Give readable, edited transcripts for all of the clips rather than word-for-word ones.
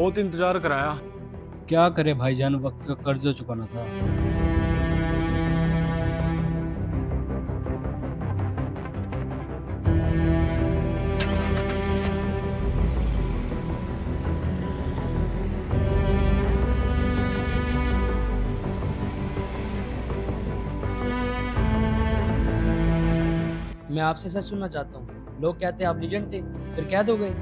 बहुत इंतजार कराया। क्या करे भाईजान, वक्त का कर्ज चुकाना था। मैं आपसे सच सुनना चाहता हूँ। लोग कहते हैं आप लीजेंड थे, फिर कैद हो गए।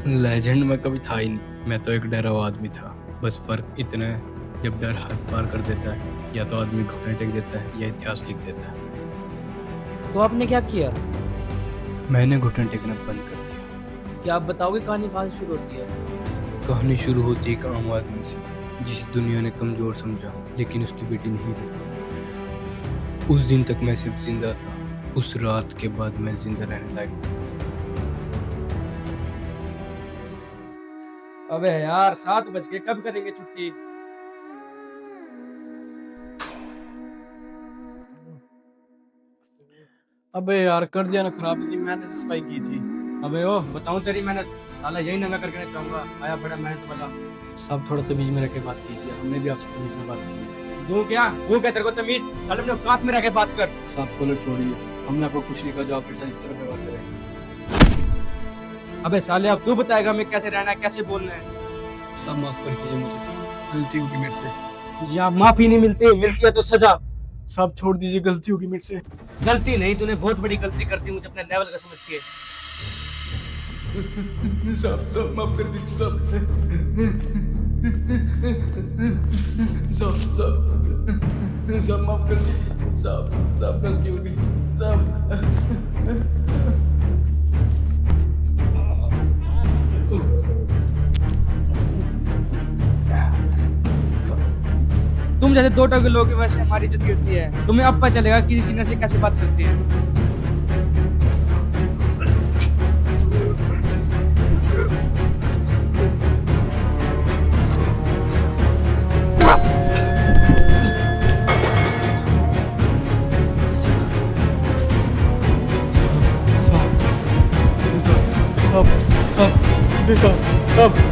लेजेंड में कभी था ही नहीं, मैं तो एक डरा हुआ आदमी था। बस फर्क इतना है, जब डर हद पार कर देता है या तो आदमी घुटने टेक देता है या इतिहास लिख देता है। तो आपने क्या किया? मैंने घुटने टेकना बंद कर दिया। क्या आप बताओगे कहानी कहाँ से शुरू होती है? कहानी शुरू होती है एक आम आदमी से, जिसे दुनिया ने कमजोर समझा लेकिन उसकी बेटी नहीं रही। उस दिन तक मैं सिर्फ जिंदा था, उस रात के बाद मैं जिंदा रहने लायक था। अबे यार 7 बज गए, कब करेंगे छुट्टी? अबे यार कर दिया ना खराब, इतनी मेहनत से सफाई की थी। अबे ओ बताऊं तेरी मेहनत, साला यही नंगा करके नहीं चाहूंगा। आया बड़ा मेहनत वाला। सब थोड़ा तमीज में रह के बात कीजिए, हमने भी आपसे तमीज में बात की। दूं क्या तेरे को तमीज? साले अपने औकात में रह के बात कर। सब कॉलर छोड़िए, हमने आपको कुछ नहीं कहा जो आपके साथ इस तरह व्यवहार करें। अबे साले अब तू बताएगा हमें कैसे रहना है, कैसे बोलना है। सब माफ कर दीजिए मुझे, गलती होगी मेरे से। यहाँ माफी नहीं मिलती, मिलती है तो सजा। सब छोड़ दीजिए, गलती होगी मेरे से। गलती नहीं, तूने बहुत बड़ी गलती कर दी मुझे अपने लेवल का समझ के। सब सब माफ कर दीजिए सब। सब सब सब माफ कर दीजिए, सब सब गलती होगी सब। तुम जैसे 2 टके लोग की वजह से हमारी इज्जत गिरती है। तुम्हें अब पता चलेगा कि सीनियर से कैसे बात करते हैं। सब सब सब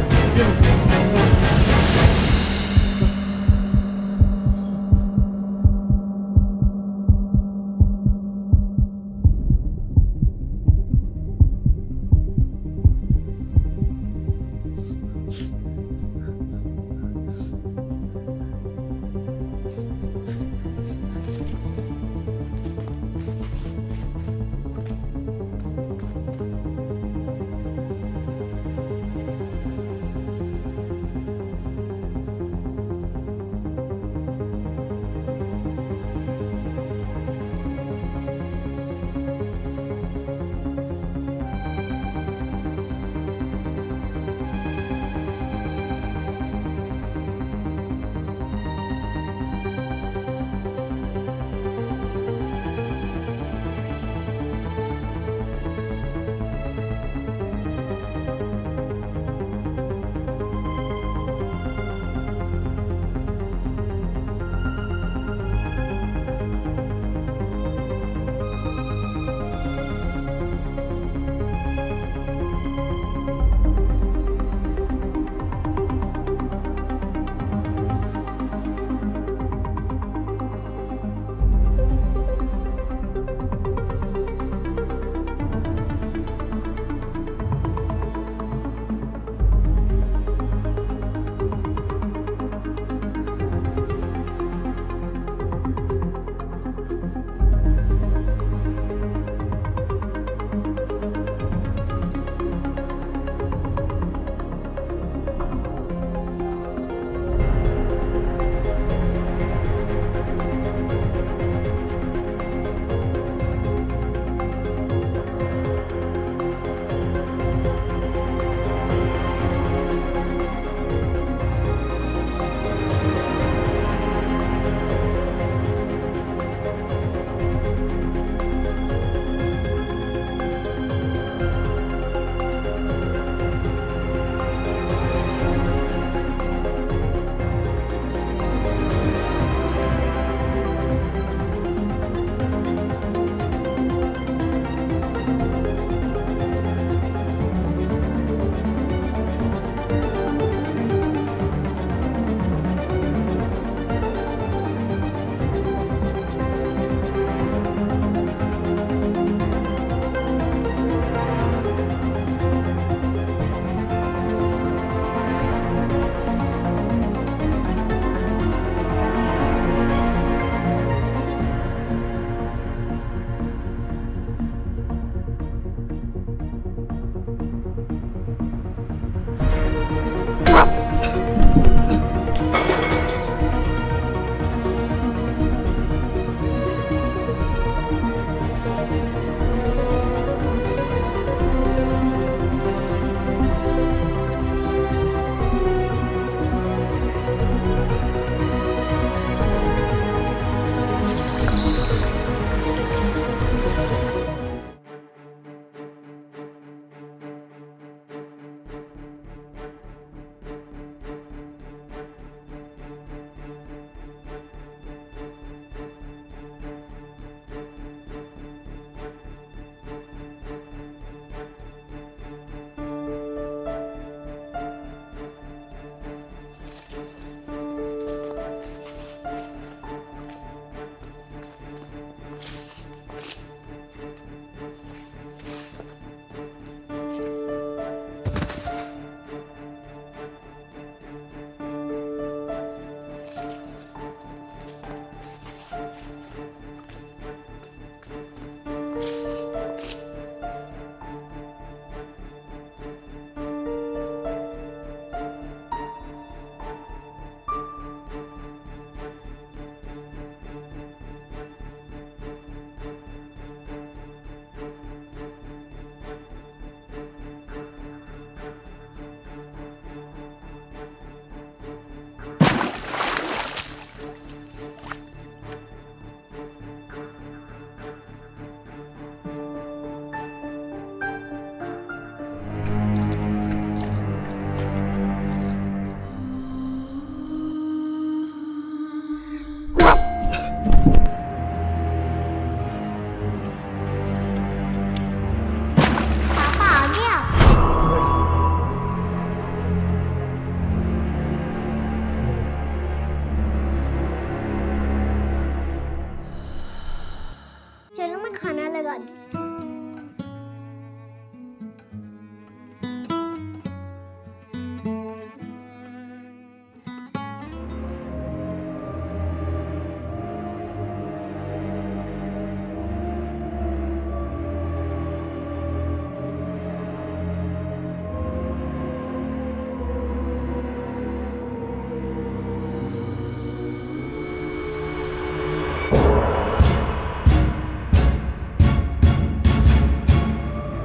खाना लगा दीजिए।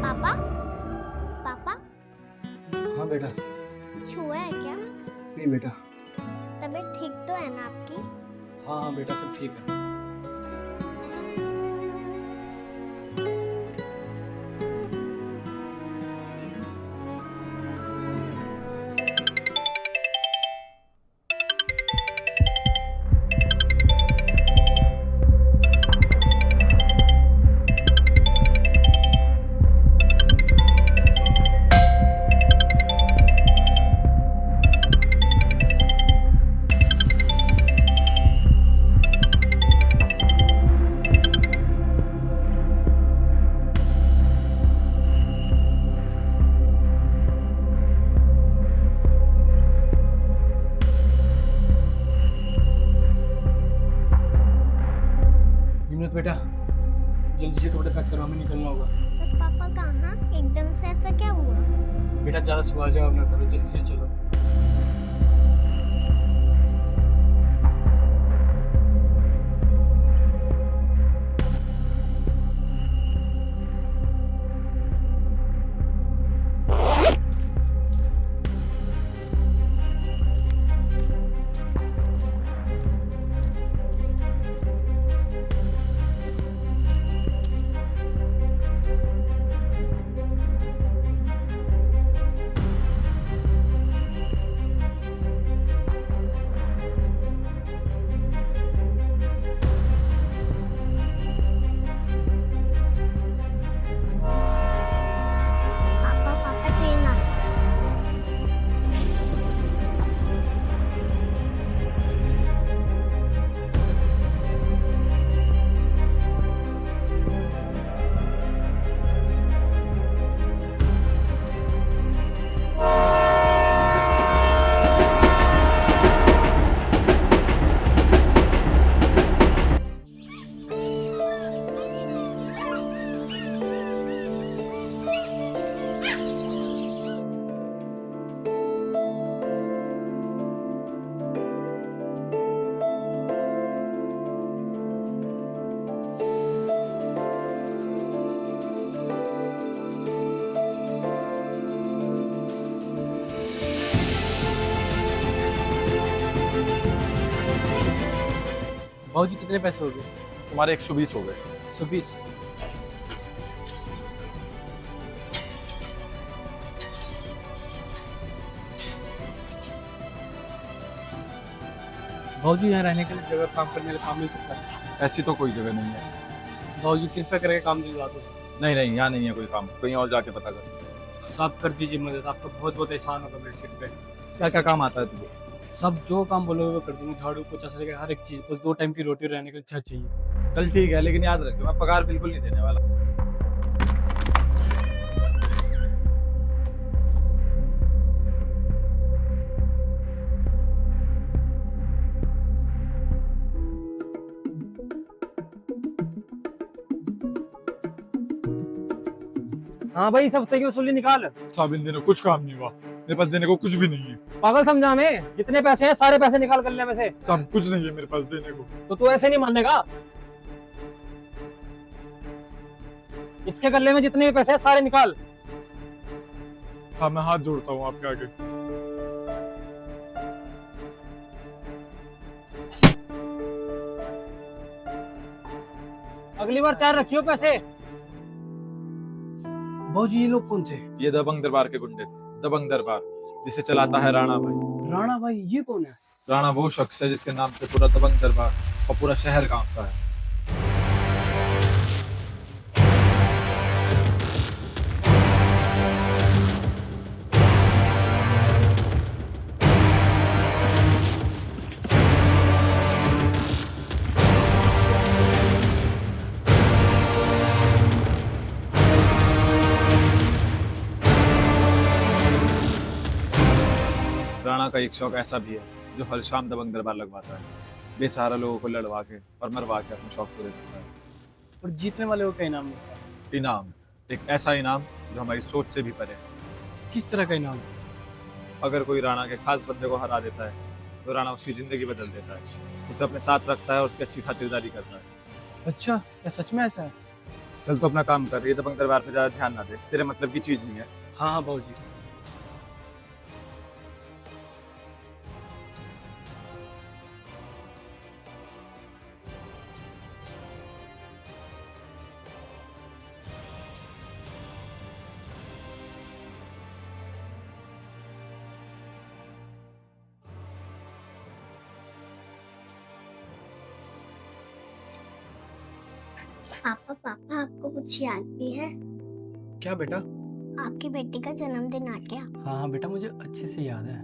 पापा पापा हाँ बेटा। कुछ हुआ है क्या? नहीं बेटा। तबीयत ठीक तो है ना आपकी? हाँ हाँ बेटा, सब ठीक है। हिम्मत बेटा, जल्दी से कपड़े पैक करो, हमें निकलना होगा। पर पापा कहाँ? एकदम से ऐसा क्या हुआ? बेटा ज़्यादा सवाल जवाब ना करो, जल्दी से चलो। पापा पापा ट्रेन आ भाजी कितने पैसे हो गए? तुम्हारे 120 हो गए। 120। भाजी यहाँ रहने के लिए जगह, काम करने के लिए काम मिल सकता है? ऐसी तो कोई जगह नहीं है। भाजी कृपया करके काम दिलवा दो। नहीं नहीं, यहाँ नहीं है कोई काम, कहीं और जाके पता कर। सब कर दीजिए मदद, आपका बहुत बहुत एहसान होगा मेरे सिर पे। क्या क्या काम आता है तुझे? सब जो काम बोलोगे वो कर दूंगा, झाड़ू पोछा से लेकर हर एक चीज। बस 2 टाइम की रोटी रहने के लिए छत चाहिए। चल ठीक है, लेकिन याद रखियो मैं पगार बिल्कुल नहीं देने वाला। हाँ भाई, सब हफ्ते की वसूली निकाल। साहब इन दिनों कुछ काम नहीं हुआ, मेरे पास देने को कुछ भी नहीं है। पागल समझा हमें? जितने पैसे हैं सारे पैसे निकाल गले में से। साहब कुछ नहीं है मेरे पास देने को। तो तू ऐसे नहीं मानेगा। इसके गले में जितने भी पैसे हैं सारे निकाल। साहब मैं हाथ जोड़ता हूँ आपके आगे। अगली बार तैयार रखियो पैसे। भाजी ये लोग कौन थे? ये दबंग दरबार के गुंडे थे। दबंग दरबार जिसे चलाता है राणा भाई। राणा भाई ये कौन है? राणा वो शख्स है जिसके नाम से पूरा दबंग दरबार और पूरा शहर कांपता है। का एक शौक ऐसा भी है जो हर शाम दबंग दरबार लगवाता है, बेसहारा लोगों को लड़वा के और मरवा के अपने शौक पूरे करता है। और जीतने वाले को क्या इनाम मिलता है? इनाम, एक ऐसा इनाम जो हमारी सोच से भी परे है। किस तरह का इनाम? अगर कोई राणा के खास बंदे को हरा देता है तो राणा उसकी जिंदगी बदल देता है, उसे अपने साथ रखता है और उसकी अच्छी खातिरदारी करता है। अच्छा, क्या सच में ऐसा है? चल तो अपना काम कर, ये दबंग दरबार पे ज्यादा ध्यान ना दे, तेरे मतलब की चीज नहीं है। हाँ हाँ बाबूजी। पापा पापा आपको कुछ याद भी है? क्या बेटा? आपकी बेटी का जन्मदिन आ गया। हाँ हाँ बेटा, मुझे अच्छे से याद है।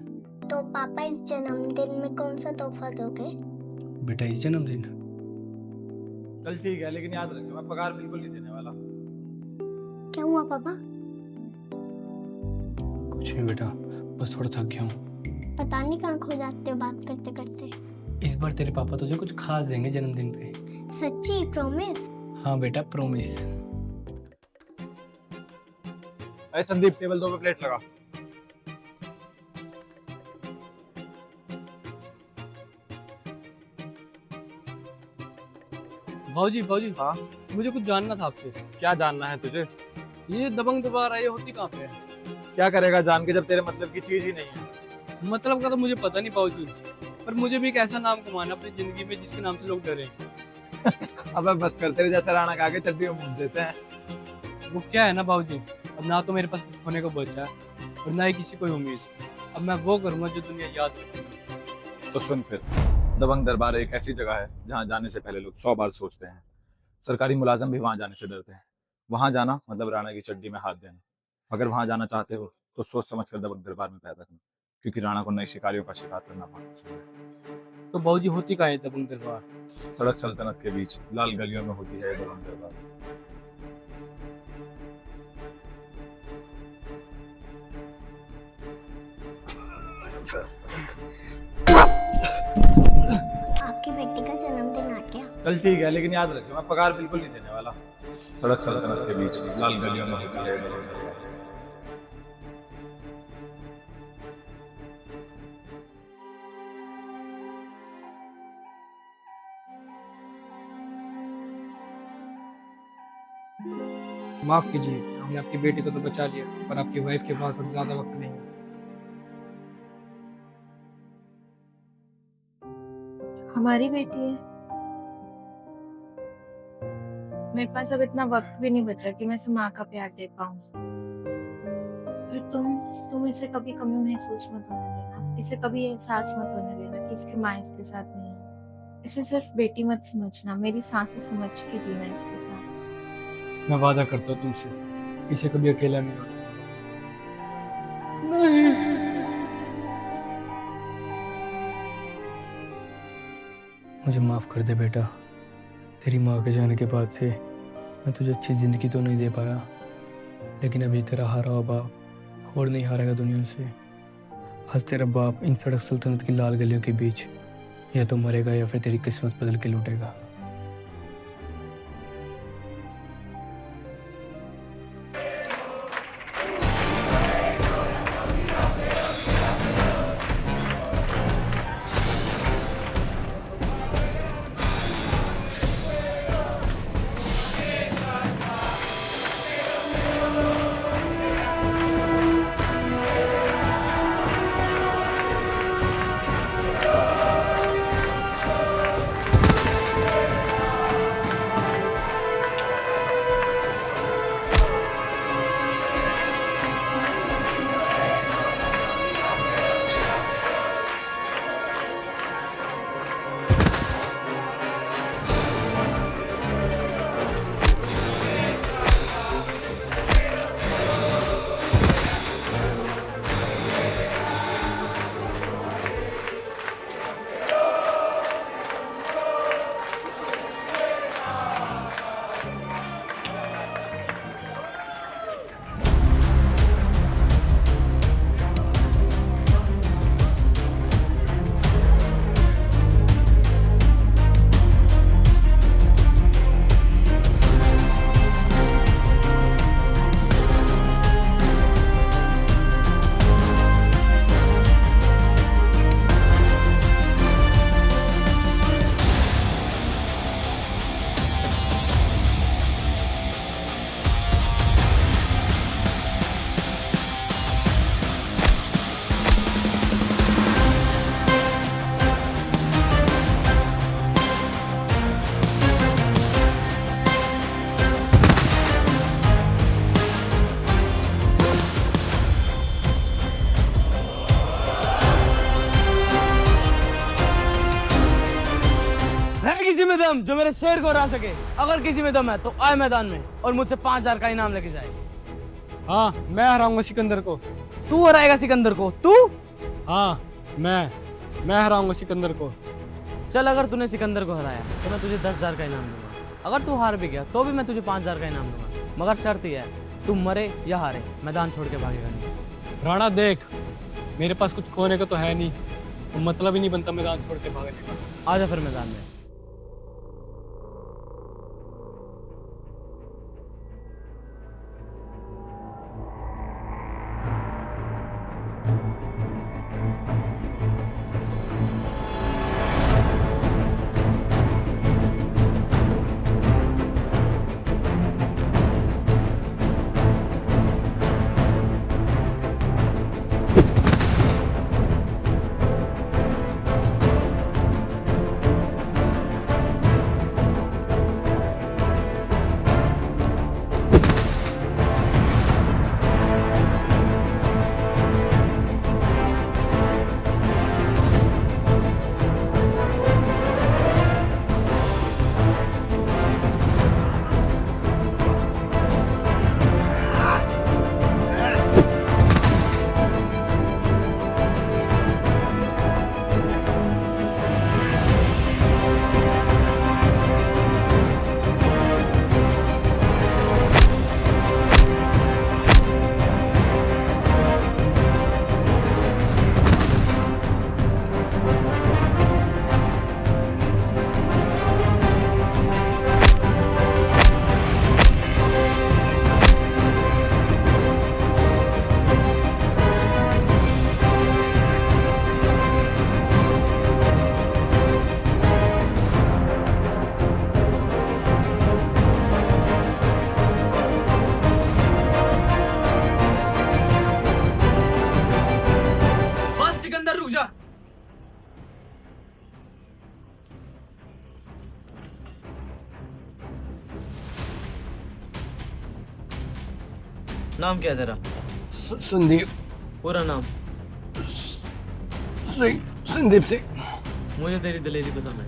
तो पापा इस जन्मदिन में कौन सा तोहफा दोगे? बेटा इस जन्मदिन? चल ठीक है, लेकिन याद रखियो मैं पगार बिल्कुल नहीं देने वाला। क्या हुआ पापा? कुछ नहीं बेटा, बस थोड़ा थक गया हूँ। पता नहीं कहाँ खो जाते हो बात करते करते। इस बार तेरे पापा तुझे कुछ खास देंगे जन्मदिन पे। सच्ची प्रॉमिस? हाँ बेटा, प्रॉमिस। अरे संदीप, टेबल 2 पे प्लेट लगा। बाबूजी बाबूजी, हाँ, मुझे कुछ जानना था आपसे। क्या जानना है तुझे? ये दबंग दरबार है, ये होती कहाँ पे है? क्या करेगा जान के जब तेरे मतलब की चीज ही नहीं है? मतलब का तो मुझे पता नहीं बाबूजी, पर मुझे भी एक ऐसा नाम कमाना अपनी जिंदगी में जिसके नाम से लोग डरे। अब बस कर, तेरे जैसा राणा का आगे चड्डी में मुंह देते हैं। वो क्या है ना बाबूजी, अब ना तो मेरे पास कुछ होने को बचा है और ना ही किसी कोई उम्मीद। अब मैं वो करूंगा जो दुनिया याद रखेगी। तो सुन फिर, दबंग दरबार एक ऐसी जगह है जहाँ जाने से पहले लोग 100 बार सोचते हैं। सरकारी मुलाजिम भी वहां जाने से डरते हैं। वहां जाना मतलब राणा की चड्डी में हाथ देना। अगर वहां जाना चाहते हो तो सोच समझ कर दबंग दरबार में पैदा करना, क्योंकि राणा को नए शिकारियों का शिकार करना बहुत पसंद है। तो बाबूजी होती कहाँ है दबंग दरबार? सड़क सल्तनत के बीच लाल गलियों में होती है दबंग दरबार। आपकी बेटी का जन्मदिन आ गया। चल ठीक है, लेकिन याद रखियो मैं पगार बिल्कुल नहीं देने वाला। सड़क सल्तनत के बीच लाल गलियों में होती है दबंग दरबार। माफ कीजिए, हमने आपकी बेटी को तो बचा लिया, पर आपकी वाइफ के पास अब ज्यादा वक्त नहीं है। हमारी बेटी है। मेरे पास अब इतना वक्त भी नहीं बचा कि मैं इसे माँ का प्यार दे पाऊँ। पर तुम इसे कभी कमी महसूस मत होने देना, इसे कभी एहसास मत होने देना कि इसकी माँ इसके साथ नहीं है। इसे सिर्फ बेटी मत समझना, मेरी सांसें समझ के जीना इसके साथ। मैं वादा करता हूँ तुमसे, इसे कभी अकेला नहीं होने। मुझे माफ कर दे बेटा, तेरी माँ के जाने के बाद से मैं तुझे अच्छी जिंदगी तो नहीं दे पाया, लेकिन अभी तेरा हारा हुआ बाप और नहीं हारेगा दुनिया से। आज तेरा बाप इन सड़क सल्तनत की लाल गलियों के बीच या तो मरेगा या फिर तेरी किस्मत बदल के लौटेगा। आलम जो मेरे शेर को हरा सके, अगर किसी में दम है तो आए मैदान में और मुझसे 5,000 का इनाम लेके जाए। हाँ, मैं हराऊंगा सिकंदर को। तू हराएगा सिकंदर को? तू? हाँ, मैं हराऊंगा सिकंदर को। चल, अगर तूने सिकंदर को हराया तो मैं तुझे 10,000 का इनाम दूंगा। अगर तू हार भी गया तो भी मैं तुझे 5,000 का इनाम दूंगा, मगर शर्त यह है तू मरे या हारे मैदान छोड़ के भागेगा नहीं। राणा देख, मेरे पास कुछ खोने का तो है नहीं, तो मतलब ही नहीं बनता मैदान छोड़ के भागने का। आजा फिर मैदान में। नाम क्या है तेरा? संदीप पूरा नाम? संदीप सिंह। मुझे तेरी दिलेरी पसंद है,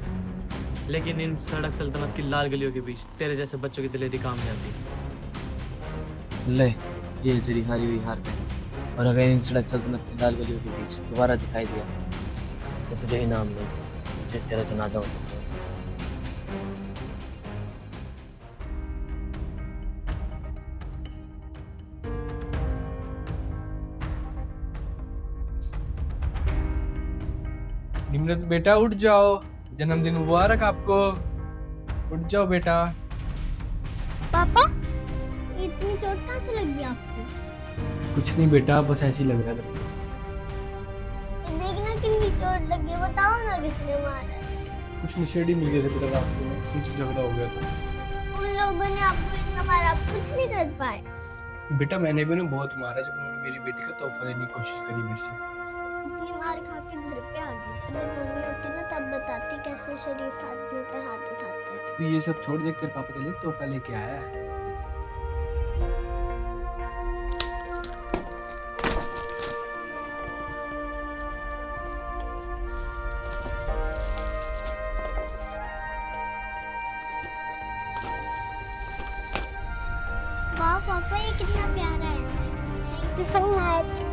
लेकिन इन सड़क सल्तनत की लाल गलियों के बीच तेरे जैसे बच्चों की दिलेरी काम नहीं आती। ले, ये तेरी हारी हुई हार पे, और अगर इन सड़क सल्तनत की लाल गलियों के बीच दोबारा दिखाई दिया तो तुझे इनाम दे, तुझे तेरा जनाजा हो। निम्रत बेटा उठ जाओ, जन्मदिन मुबारक आपको। उठ जाओ बेटा। पापा, इतनी चोट कहाँ से लग गई आपको? कुछ नहीं बेटा, बस ऐसे ही लग रहा था। देखना कितनी चोट लगी, बताओ ना किसने मारा? कुछ नशेड़ी मिल गए थे बेटा रास्ते में, कुछ झगड़ा हो गया था। उन लोगों ने आपको इतना मारा, आप कुछ नहीं कर पाए? बेटा मैंने भी उन्हें बहुत मारा जब उन्होंने मेरी बेटी का तोहफा लेने की कोशिश करी मेरे से। इतनी मार खा के घर पे आ गई। अगर मम्मी होती ना तब बताती कैसे शरीफ आदमियों पे हाथ उठाते हैं। तो ये सब छोड़ दे, तेरे पापा के लिए तोहफा लेके आया है। वाह पापा, ये कितना प्यारा है। Thank you so much.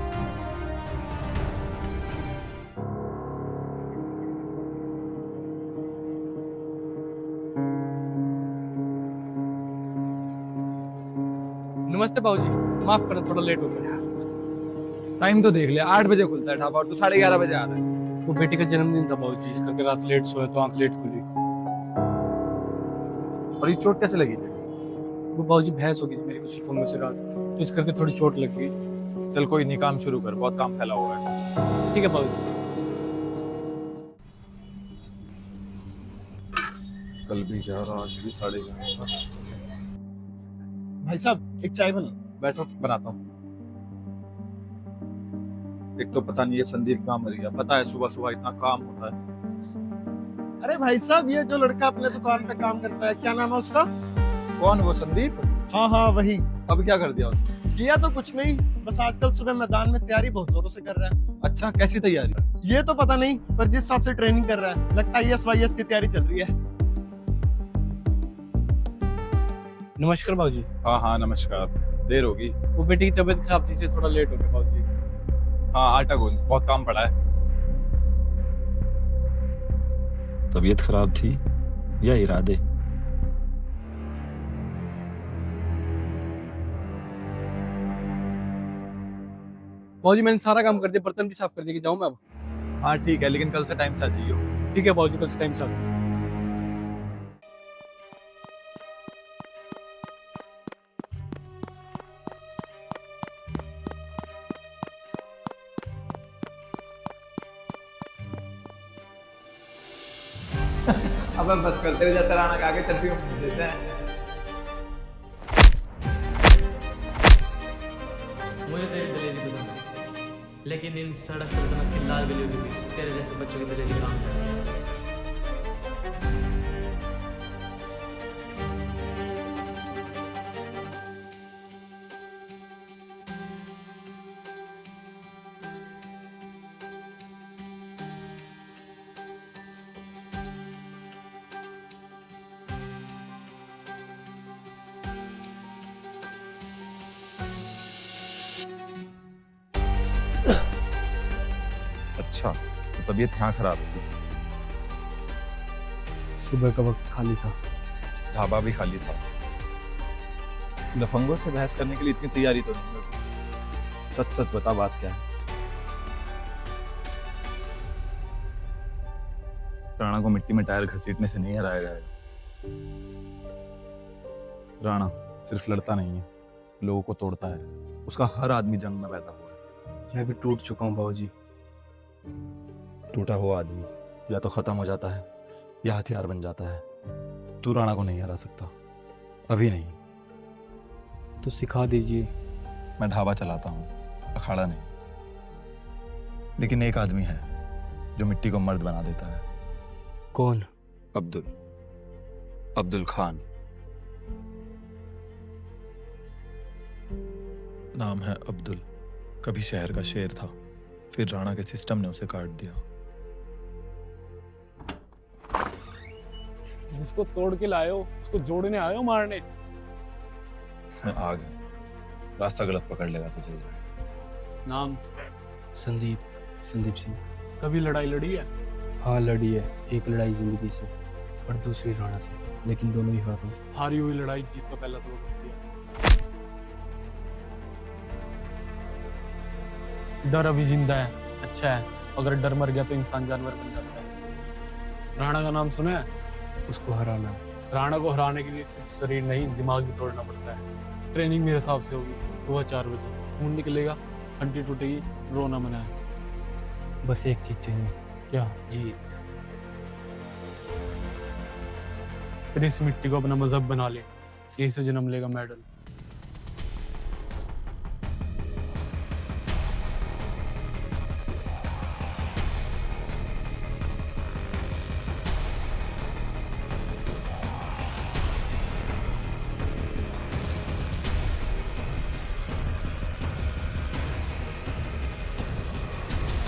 नमस्ते बाबूजी, माफ करना थोड़ा लेट हो गया। टाइम तो देख ले, 8 बजे खुलता है ढाबा और तू 11:30 बजे आ रहा है। वो बेटी का जन्मदिन था बाबूजी, इस करके रात लेट सोया तो आंख लेट खुली। और ये चोट कैसे लगी थी? वो बाबूजी भैंस हो गई थी मेरी कुछ फोन में से रात, तो इस करके थोड़ी चोट लग गई। चल कोई नहीं, काम शुरू कर, बहुत काम फैला हुआ है। ठीक है बाबूजी। कल भी 11, आज भी 11:30। भाई साहब, एक चाय बना। बैठो, बनाता हूँ। एक तो पता नहीं ये संदीप कहाँ मर गया। पता है सुबह सुबह इतना काम होता है। अरे भाई साहब, ये जो लड़का अपने दुकान पे काम करता है, क्या नाम है उसका? कौन वो संदीप? हाँ हाँ वही। अब क्या कर दिया उसने? किया तो कुछ नहीं, बस आजकल सुबह मैदान में तैयारी बहुत जोरों से कर रहा है। अच्छा, कैसी तैयारी? ये तो पता नहीं, पर जिस हिसाब से ट्रेनिंग कर रहा है लगता है IAS वाईएस की तैयारी चल रही है। नमस्कार बाबूजी। हाँ हाँ नमस्कार। देर होगी। वो बेटी की तबीयत खराब थी इसलिए थोड़ा लेट हो गया बाबूजी। हाँ आटा गूंद, बहुत काम पड़ा है। तबीयत खराब थी या इरादे? बाबूजी मैंने सारा काम कर दिया, बर्तन भी साफ कर दिए, जाऊँ मैं अब? हाँ ठीक है, लेकिन कल से टाइम से आ जाइयो। ठीक है बाबूजी, कल से टाइम से आ जाऊँ। अब बस करते रह जाते, राणा के आगे चलती हूँ देते हैं। मुझे तेरी दिलेरी पसंद है, लेकिन इन सड़क सल्तनत की लाल गलियों के बीच तेरे जैसे बच्चों की दिलेरी काम कर रही है। अच्छा, तो तबीयत यहाँ खराब थी। सुबह का वक्त खाली था। ढाबा भी खाली था। लफंगों से बहस करने के लिए इतनी तैयारी तो नहीं होती। सच सच बता, बात क्या है? राणा को मिट्टी में टायर घसीटने से नहीं हराया जाएगा। राणा सिर्फ लड़ता नहीं है, लोगों को तोड़ता है। उसका हर आदमी जंग में पैदा हुआ है। मैं भी टूट चुका हूँ बाबूजी। टूटा हुआ आदमी या तो खत्म हो जाता है या हथियार बन जाता है। तू राणा को नहीं हरा सकता, अभी नहीं। तो सिखा दीजिए। मैं ढाबा चलाता हूँ, अखाड़ा नहीं। लेकिन एक आदमी है जो मिट्टी को मर्द बना देता है। कौन? अब्दुल खान नाम है। अब्दुल कभी शहर का शेर था, फिर राणा के सिस्टम ने उसे काट दिया। जिसको तोड़ के लाए हो उसको जोड़ने आए हो मारने। इसमें आग है, रास्ता गलत पकड़ लेगा तो जल जाएगा। नाम? संदीप सिंह। कभी लड़ाई लड़ी है? हाँ लड़ी है, एक लड़ाई जिंदगी से और दूसरी राणा से, लेकिन दोनों ही हार हुए। हारी हुई लड़ाई जीत का पहला सबक होती है। डर अभी जिंदा है, अच्छा है। अगर डर मर गया तो इंसान जानवर बन जाता है। राणा का नाम सुना है? उसको हराना। राणा को हराने के लिए सिर्फ शरीर नहीं, दिमाग भी तोड़ना पड़ता है। ट्रेनिंग मेरे हिसाब से होगी सुबह 4 बजे। खून निकलेगा, हड्डी टूटेगी, रोना मना है। बस एक चीज चाहिए। क्या? जीत। फिर इस मिट्टी को अपना मजहब बना ले, यही से जन्म लेगा मेडल।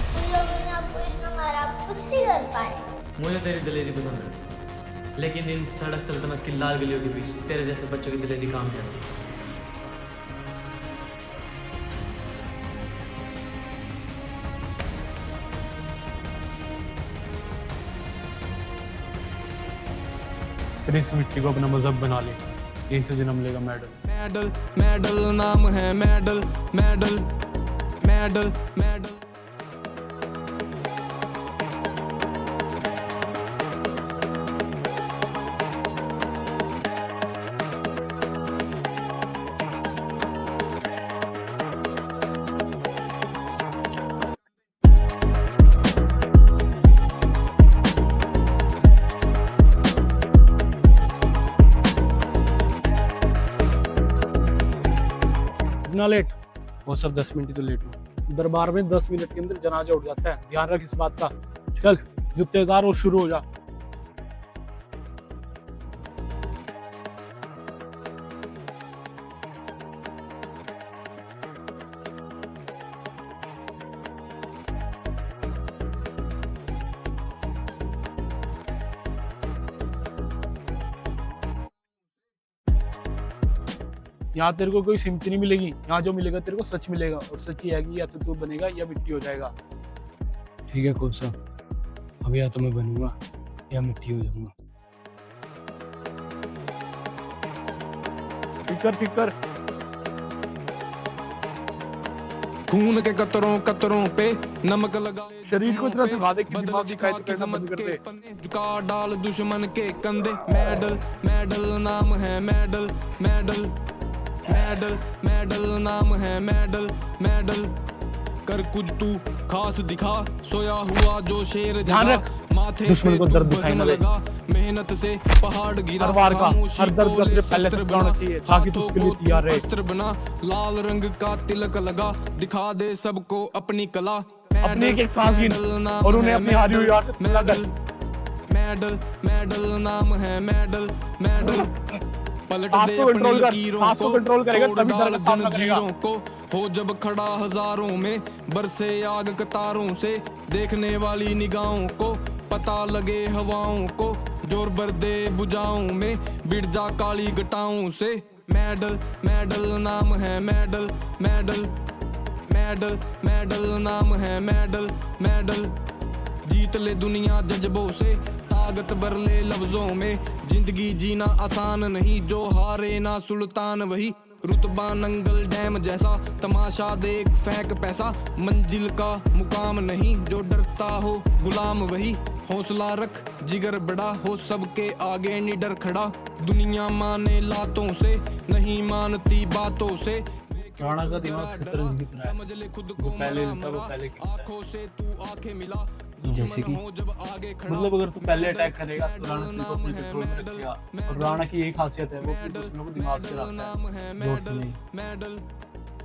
उन लोगों ने आपको इतना मारा, आप कुछ नहीं कर पाए। मुझे तेरी दिलेरी पसंद है, लेकिन इन सड़क सल्तनत की लाल गलियों के बीच तेरे जैसे बच्चों की दिलेरी काम कर रही है। फिर इस मिट्टी को अपना मजहब बना ले, यही से जन्म लेगा मेडल। मेडल मेडल नाम है मेडल मेडल मेडल मेडल। इतना लेट? वो सब 10 मिनट ही तो लेट हो। दरबार में 10 मिनट के अंदर जनाजा उठ जाता है, ध्यान रख इस बात का। चल जुत्ते उतार और शुरू हो जा। यहाँ तेरे को कोई सिमती नहीं मिलेगी, यहाँ जो मिलेगा तेरे को सच मिलेगा, और सच ही है कि या तो तू बनेगा या मिट्टी हो जाएगा। ठीक है कोच साहब, अब या तो मैं बनूंगा या मिट्टी हो जाऊंगा। ठीक कर। खून के कतरों कतरों पे नमक लगा ले, शरीर को इतना थका दे कि बदल दिमाग दिखा शिकायत करना बंद किस्मत कर के दे। पन्ने, झुका डाल दुश्मन के कंधे। मेडल मेडल नाम है मेडल मेडल मेडल मेडल नाम है मेडल मेडल। कर कुछ तू खास दिखा, सोया हुआ जो शेर ध्यान जगा, रख, माथे दुश्मन पे को तू दर्द दिखाई बज़म ना दे। लगा, मेहनत से पहाड़ गिरा, हर वार का, खामोशी हर दर्द को का ले तुझे पहले शस्त्र से बुलाना बना, चाहिए ताकि तू उसके लिए हाथों को तैयार रहे। अस्त्र बना, लाल रंग का तिलक लगा, दिखा दे सबको अपनी कला। अपनी एक सांस गिन और उन्हें अपनी हारी हुई याद से लगा कर। मेडल मेडल नाम है मेडल मेडल। पलट सांस दे को अपनी कंट्रोल कर, लकीरों सांस को को, कंट्रोल करेगा तोड़ तभी डाल दर्द का सामना करेगा। जंजीरों को, हो जब खड़ा हजारों में, बरसे आग कतारों से, देखने वाली निगाहों को, पता लगे हवाओं को, जोर भर दे बुझाऊं में, बिड़ जा काली घटाओं से। मेडल मेडल नाम है मेडल मेडल मेडल मेडल नाम है मेडल मेडल। जीत ले दुनिया जज्बों से, ताकत भर ले लफ्जों में, जिंदगी जीना आसान नहीं, जो हारे ना सुल्तान वही। रुतबा नंगल डैम जैसा, तमाशा देख फेंक पैसा, मंजिल का मुकाम नहीं, जो डरता हो गुलाम वही। हौसला रख जिगर बड़ा हो, सबके आगे निडर खड़ा, दुनिया माने लातों से, नहीं मानती बातों से। राणा का दिमाग शतरंज की तरह है, समझ ले खुद जो को पहले मरा लेता है वो मरा, पहले खेलता है। आंखों से तू आंखें मिला, जैसे कि? दुश्मन हो जब आगे खड़ा। मतलब अगर तू पहले अटैक करेगा तो राणा तेरे को अपने कंट्रोल में रखेगा, और राणा की यही खासियत है, वो अपने दुश्मनों को दिमाग से लाता है, जोर से नहीं। मेडल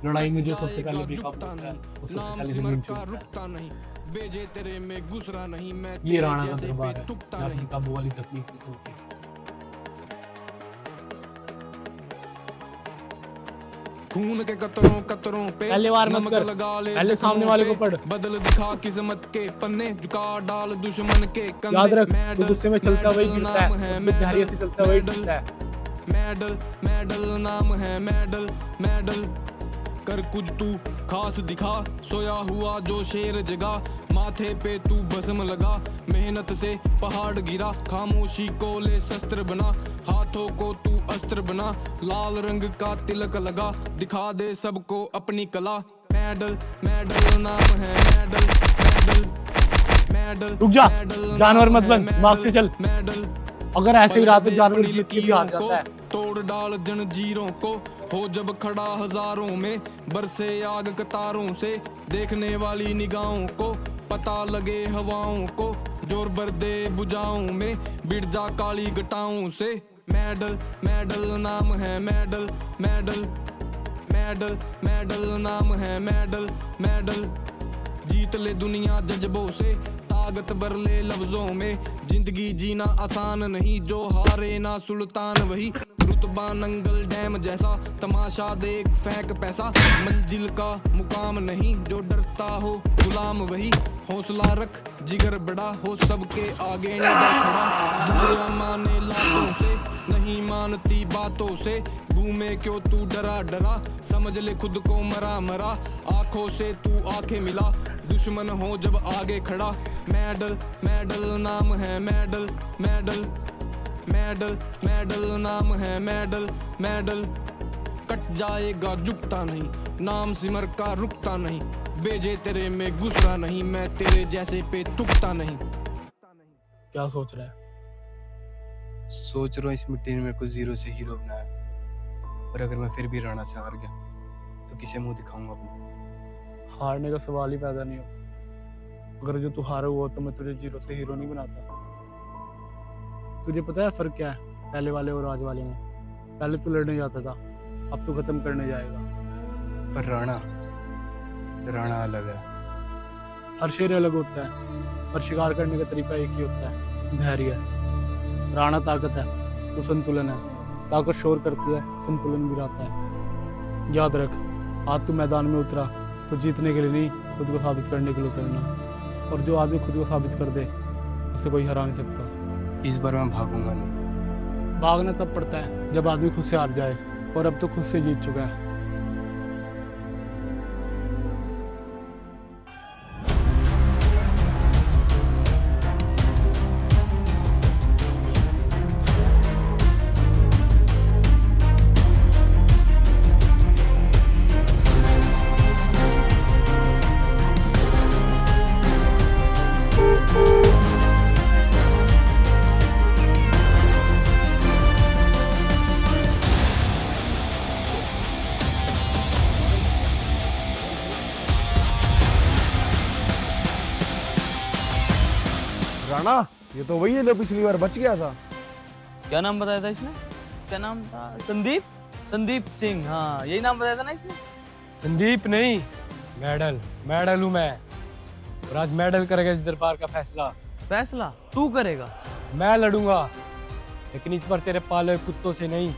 लड़ाई में जो सबसे पहले बेकाबू होता है वो सबसे नाम पहले सिमर जमीन का चूमता है। रुकता नहीं, बेजे तेरे में गुजरा नहीं, मैं ये तेरे राणा का जैसे दरबार है, बेतुकता यहाँ नहीं। पे काबू वाली तकलीफ नहीं होती। खून के कतरों कतरों पे पहले वार मत नमक कर, लगा ले पहले जख्मों सामने वाले पे, को पढ़। बदल दिखा किस्मत के पन्ने, झुका डाल दुश्मन के कंधे। याद रख, मेडल, जो गुस्से में चलता है वही मेडल गिरता है, नाम और जो मेडल, धैर्य से चलता है वही मेडल, टिकता है। मेडल मेडल नाम है मेडल मेडल। कर कुछ तू खास दिखा, सोया हुआ जो शेर जगा, माथे पे तू भस्म लगा, मेहनत से पहाड़ गिरा, खामोशी को ले शस्त्र बना, हाथों को तू अस्त्र बना, लाल रंग का तिलक लगा, दिखा दे सबको अपनी कला। मेडल मेडल नाम है मेडल मेडल मेडल। रुक जा, मेडल जानवर नाम मत है बन, दिमाग से चल। मेडल। अगर ऐसे ही रात में पलट दे जानवर अपनी जीत के भी हार लकीरों जाता है। को, तोड़ डाल जंजीरों को, हो जब खड़ा हजारों में, बरसे आग कतारों से, देखने वाली निगाहों को, पता लगे हवाओं को, जोर भर दे बुझाऊं में, बिड़ जा काली घटाओं से। मेडल मेडल नाम है मेडल मेडल मेडल मेडल नाम है मेडल मेडल। जीत ले दुनिया जज्बों से, ताकत भर ले लफ्जों में, जिंदगी जीना आसान नहीं, जो हारे ना सुल्तान वही। रुतबा नंगल डैम जैसा, तमाशा देख फेंक पैसा, मंजिल का मुकाम नहीं, जो डरता हो गुलाम वही। हौसला रख जिगर बड़ा हो, सबके आगे निडर खड़ा, दुनिया माने लातों से, नहीं मानती बातों से, घूमे क्यों तू डरा डरा, समझ ले खुद को मरा मरा, आंखों से तू आंखें मिला, दुश्मन हो जब आगे खड़ा। मेडल मेडल नाम है मेडल मेडल मेडल मेडल नाम है मेडल मेडल। कट जाएगा झुकता नहीं, नाम सिमर का रुकता नहीं, बेजे तेरे में गुजरा नहीं, मैं तेरे जैसे पे तुकता नहीं। क्या सोच रहा है? सोच रहा हूँ इस मिट्टी ने मेरे को जीरो से हीरो बनाया, और अगर मैं फिर भी राणा से हार गया तो किसे मुंह दिखाऊंगा अपना। हारने का सवाल ही पैदा नहीं हो। अगर जो तू हारा हुआ तो मैं तुझे जीरो से हीरो नहीं बनाता। तुझे पता है फर्क क्या है पहले वाले और आज वाले में? पहले तू लड़ने जाता था, अब तू खत्म करने जाएगा। पर राणा अलग है। हर शेर अलग होता है, पर शिकार करने का तरीका एक ही होता है, धैर्य। राणा ताकत है, तो संतुलन है। ताकत शोर करती है, संतुलन गिराता है। याद रख, आज तू मैदान में उतरा तो जीतने के लिए नहीं, खुद को साबित करने के लिए उतरना। और जो आदमी खुद को साबित कर दे उसे कोई हरा नहीं सकता। इस बार मैं भागूंगा नहीं। भागना तब पड़ता है जब आदमी खुद से हार जाए, और अब तो खुद से जीत चुका है। राणा, ये तो वही है जो पिछली बार बच गया था। क्या नाम बताया था इसने? क्या नाम था? संदीप, संदीप सिंह। हाँ, यही नाम बताया था ना इसने? संदीप नहीं, मेडल, मेडल हूँ मैं। और आज मेडल करेगा इस दरबार का फैसला। फैसला तू करेगा? मैं लड़ूंगा, लेकिन इस बार तेरे पाले हुए कुत्तों से नहीं,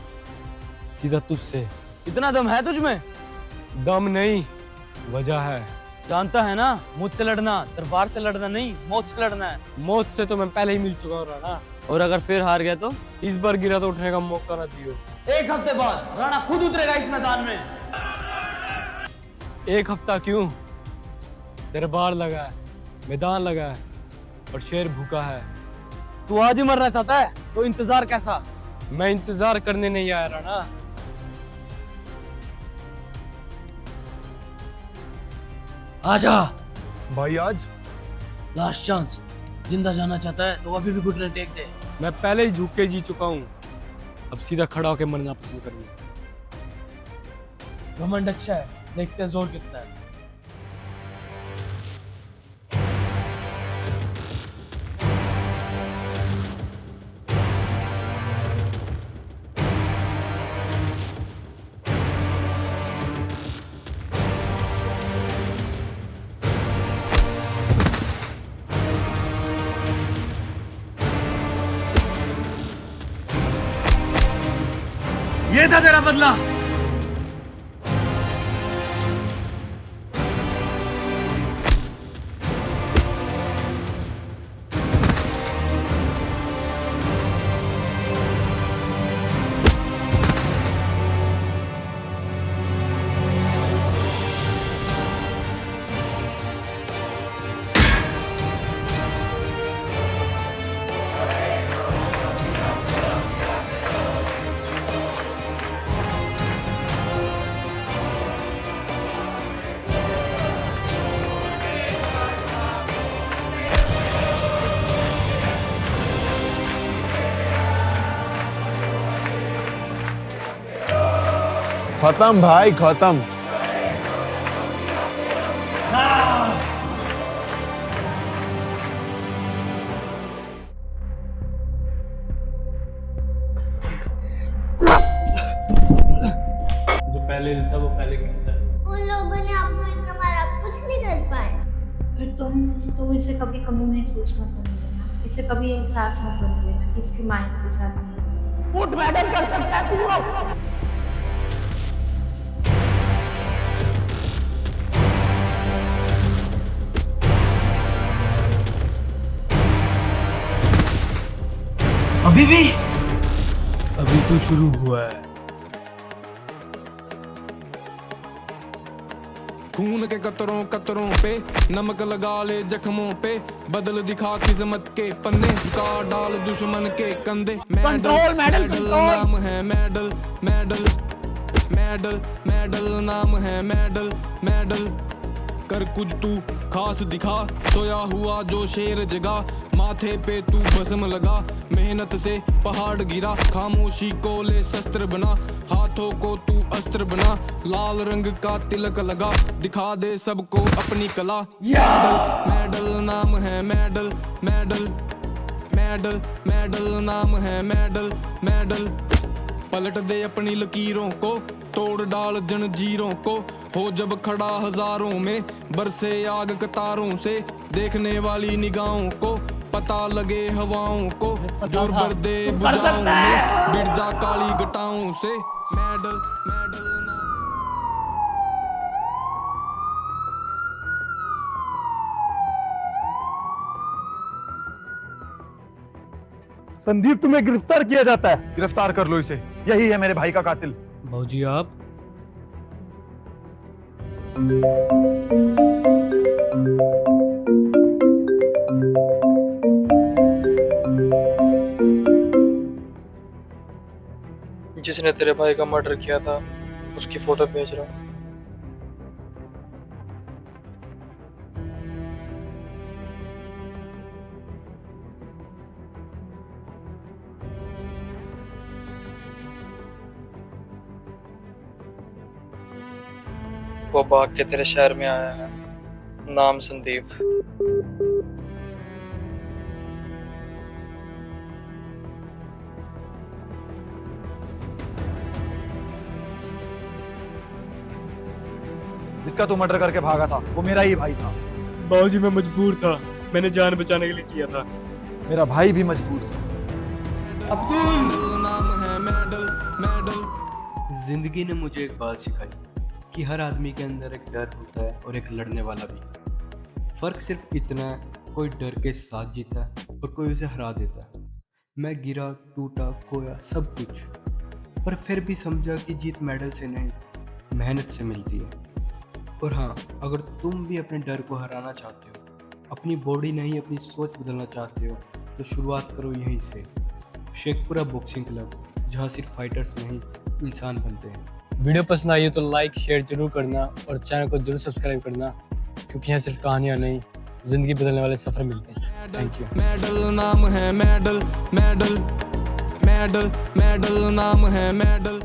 सीधा तुझसे। इतना दम है तुझ में? दम नहीं, वजह है। जानता है ना, मुझसे लड़ना दरबार से लड़ना नहीं, मौत से लड़ना है। मौत से तो मैं पहले ही मिल चुका हूँ राणा। और अगर फिर हार गया तो? इस बार गिरा तो उठने का मौका ना दियो। 1 हफ्ते बाद राणा खुद उतरेगा इस मैदान में। 1 हफ्ता क्यों? दरबार लगा है, मैदान लगा है और शेर भूखा है। तू आज ही मरना चाहता है तो इंतजार कैसा? मैं इंतजार करने नहीं आया राणा। आजा भाई आज लास्ट चांस। जिंदा जाना चाहता है तो अभी भी घुटने टेक दे। मैं पहले ही झुक के जी चुका हूँ, अब सीधा खड़ा होकर मरना पसंद करूंगा। घमंड अच्छा है, देखते हैं जोर कितना है। ये था तेरा बदला। खत्म भाई, खत्म। जो पहले लेता वो पहले गिरता है। उन लोगों ने आपको इतना मारा, आप कुछ नहीं कर पाए। फिर तुम इसे कभी कमी महसूस मत होने देना, इसे कभी एहसास मत होने देना कि इसकी माँ इसके साथ नहीं है। उठ मेडल कर सकता है तू। अभी तो शुरू हुआ है। खून के कतरों कतरों पे नमक लगा ले जख्मों पे, बदल दिखा किस्मत के पन्ने, का डाल दुश्मन के कंधे। Control, medal, control. नाम है मेडल, मेडल, मेडल, मेडल नाम है मेडल, मेडल। कर कुछ तू खास दिखा, सोया हुआ जो शेर जगा, माथे पे तू भस्म लगा, मेहनत से पहाड़ गिरा, खामोशी को ले शस्त्र बना, हाथों को तू अस्त्र बना, लाल रंग का तिलक लगा, दिखा दे सबको अपनी कला। मेडल, मेडल नाम है मेडल, मेडल, मेडल, मेडल नाम है मेडल, मेडल। पलट दे अपनी लकीरों को, तोड़ डाल जंजीरों को, हो जब खड़ा हजारों में, बरसे आग कतारों से, देखने वाली निगाहों को, पता लगे हवाओं को, जोर भर दे बुझाओं में, बिड़ जा काली घटाओं से। मेडल, मेडल नाम। संदीप, तुम्हें गिरफ्तार किया जाता है। गिरफ्तार कर लो इसे, यही है मेरे भाई का कातिल। भाऊजी आप जिसने तेरे भाई का मर्डर किया था उसकी फोटो भेज रहा हूँ। वो भाग के तेरे शहर में आया है, नाम संदीप। जिसका तू मर्डर करके भागा था वो मेरा ही भाई था। बाबूजी मैं मजबूर था, मैंने जान बचाने के लिए किया था। मेरा भाई भी मजबूर था। नाम है मेडल मेडल। जिंदगी ने मुझे एक बात सिखाई कि हर आदमी के अंदर एक डर होता है और एक लड़ने वाला भी। फर्क सिर्फ इतना है, कोई डर के साथ जीता है और कोई उसे हरा देता है। मैं गिरा, टूटा, खोया सब कुछ, पर फिर भी समझा कि जीत मेडल से नहीं, मेहनत से मिलती है। और हाँ, अगर तुम भी अपने डर को हराना चाहते हो, अपनी बॉडी नहीं अपनी सोच बदलना चाहते हो, तो शुरुआत करो यहीं से। शेखपुरा बॉक्सिंग क्लब, जहाँ सिर्फ फाइटर्स नहीं इंसान बनते हैं। वीडियो पसंद आई हो तो लाइक शेयर जरूर करना और चैनल को जरूर सब्सक्राइब करना, क्योंकि यहाँ सिर्फ कहानियाँ नहीं, ज़िंदगी बदलने वाले सफ़र मिलते हैं। Thank you. मेडल नाम है मेडल मेडल मेडल मेडल नाम है मेडल।